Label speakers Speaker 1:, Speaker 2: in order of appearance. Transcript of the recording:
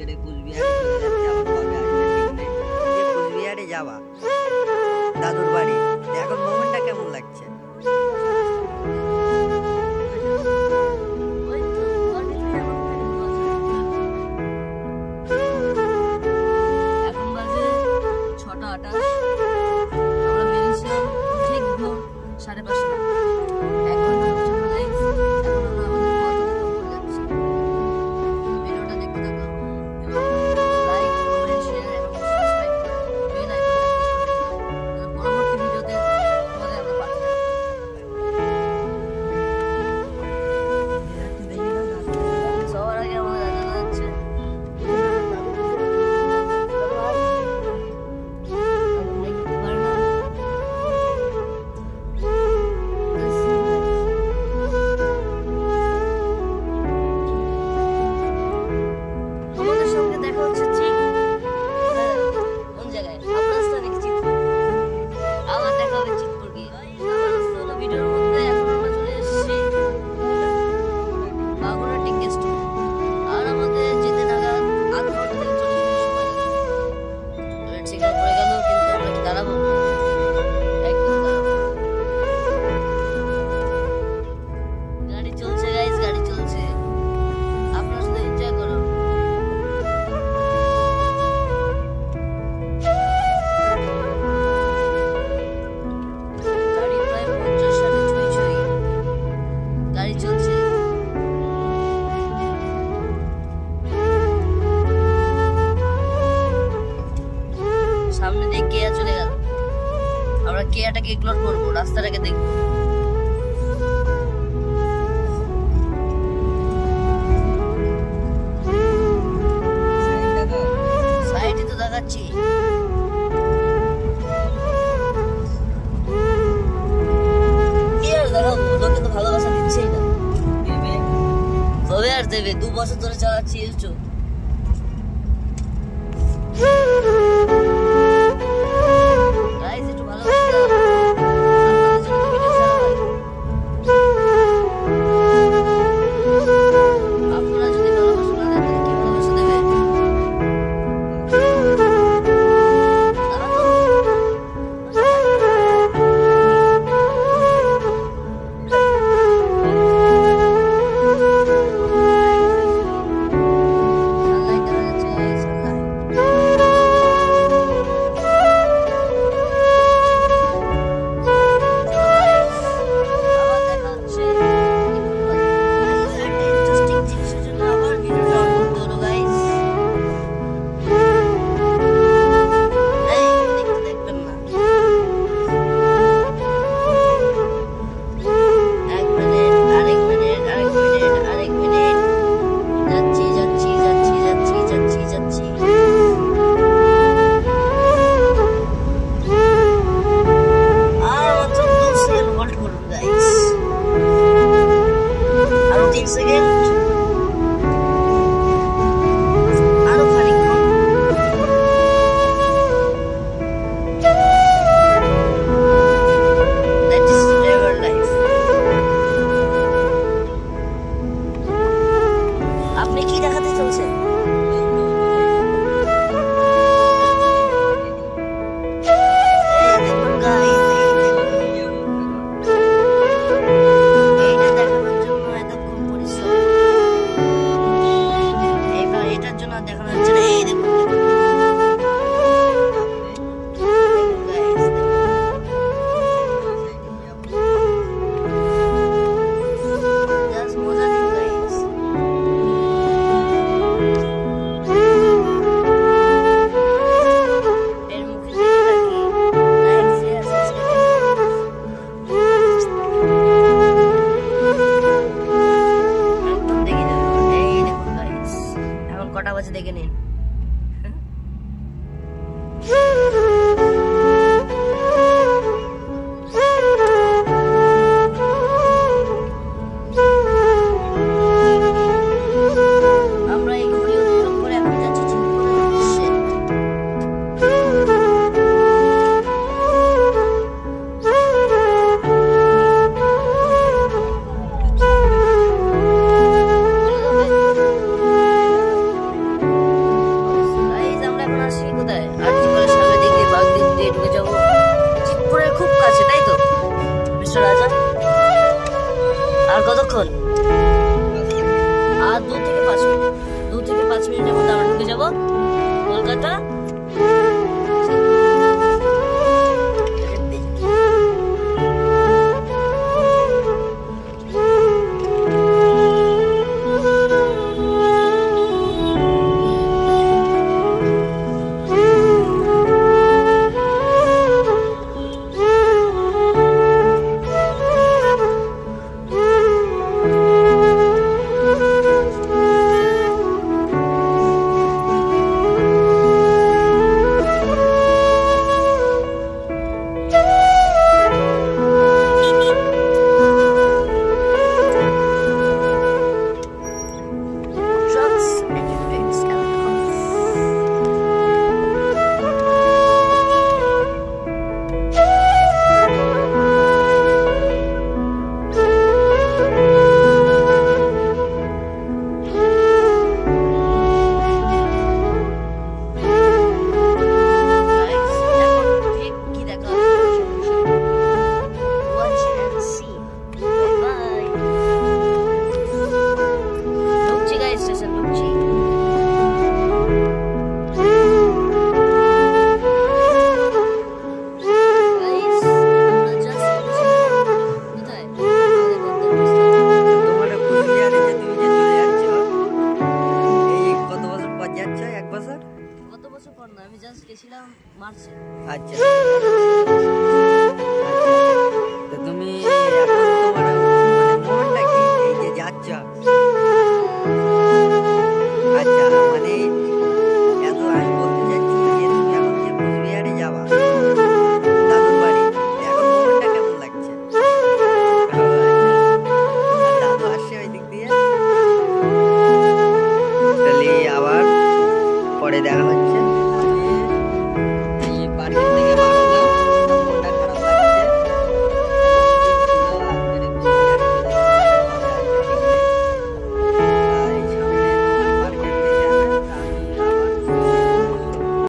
Speaker 1: আজকে কুচবিহারে চলে যাচ্ছে, আবার কবে আসবে ঠিক নেই। যে কুচবিহারে যাওয়া দাদুর বাড়ি, এখন মোমেন্টটা কেমন লাগছে?
Speaker 2: এখন বাজে 6:28, আমরা বেরিয়েছিলাম ঠিক ভোর 5:30। এক ঘন্টার জন্য লাইভ। এখন আমরা আমাদের পথ অতিক্রম করে যাচ্ছি। ভিডিওটা দেখতে থাকো এবং লাইক, কমেন্ট, শেয়ার এবং সাবস্ক্রাইব করে বেল আইকনটা ক্লিক করে দিও। পরবর্তী ভিডিওতে তোমাদের আমরা পাঠাবো। সবার আগে আমাদের জানা যাচ্ছে আমাদের সঙ্গে দেখা হচ্ছে ঠিক কোন জায়গায় আপনার সাথে চিতপুর। আবার দেখা হবে চিতপুর গিয়ে আবার সোলো ভিডিওর মধ্যে। এখন আমরা চলে এসেছি বাগুড়া টি গেস্ট হাউস। আর আমাদের যেতে নাগাদ আধ ঘন্টা থেকে 40 মিনিট সময় লাগবে। সিগন্যাল পড়ে গেল, কিন্তু আমরা কি দাঁড়াবো? একদম দাঁড়াবো। গাড়ি চলছে গাইস, গাড়ি চলছে। আপনারা শুধু এনজয় করুন। গাড়ি প্রায় 50-60 ছুঁই ছুঁই গাড়ি চলছে। সামনে দিয়ে কেয়া চলে গেল। আমরা কেয়াটাকে ইগনোর করবো, রাস্তাটাকে দেখবো। সাইডে তো দেখাচ্ছি। কি আর দেখাবো, লোকে তো ভালোবাসা দিচ্ছেই না। তবে আর দেবে, 2 বছর ধরে চালাচ্ছি এসছো। গাইস একটু ভালোবাসা দাও, আপনাদের জন্য ভিডিও ছাড়া হয়। আপনারা যদি ভালোবাসা না দেন তাহলে কি ভালোবাসা দেবে? সানলাইট দেখা যাচ্ছে গাইস, সানলাইট। আবার দেখা হচ্ছে একটা ইন্টারেস্টিং জিনিসের জন্য আবার ভিডিওটা অন করতে হলো গাইস। এই দেখতে দেখবেন না। 1 মিনিট, আরেক মিনিট, আরেক মিনিট, আরেক মিনিট। যাচ্ছি যাচ্ছি যাচ্ছি যাচ্ছি যাচ্ছি যাচ্ছি। আর মাত্র 2 সেকেন্ড হোল্ড করুন গাইস। আরো 3 সেকেন্ড, আরো খানিকক্ষণ। That is never life. আপনি কি দেখাতে চলছেন? এই দেখুন গাইস, এই দেখুন। এইটা দেখানোর জন্য এতক্ষণ পরিশ্রম। এইবার এটার জন্য আর দেখানো হচ্ছে না। এই দেখুন, দেখুন, দেখুন guys, দেখুন। Just মজা নিন guys। এর মুখে দেখে থাকি লাইক, শেয়ার, সাবস্ক্রাইব। একদম দেখে যাবেন। এই দেখুন গাইস, এখন কটা বাজে দেখে নিন। আমরা এই ঘড়ি অতিক্রম করে এখন যাচ্ছি চিতপুরের উদ্দেশ্যে। বলে দেবে পর না, আমি জাস্ট গেছিলাম মার্চে।
Speaker 1: আচ্ছা তো তুমি এখন তোমার মানে মনটা কি এই যে যাচ্ছ? আচ্ছা মানে এত আমি বলতে চাচ্ছি যে তুমি এখন যে কোচবিহারে যাবা দাদুর বাড়ি, এখন মনটা কেমন লাগছে? আর দাদু আসছে ওই দিক দিয়ে, তাহলে আবার পরে দেখা হচ্ছে।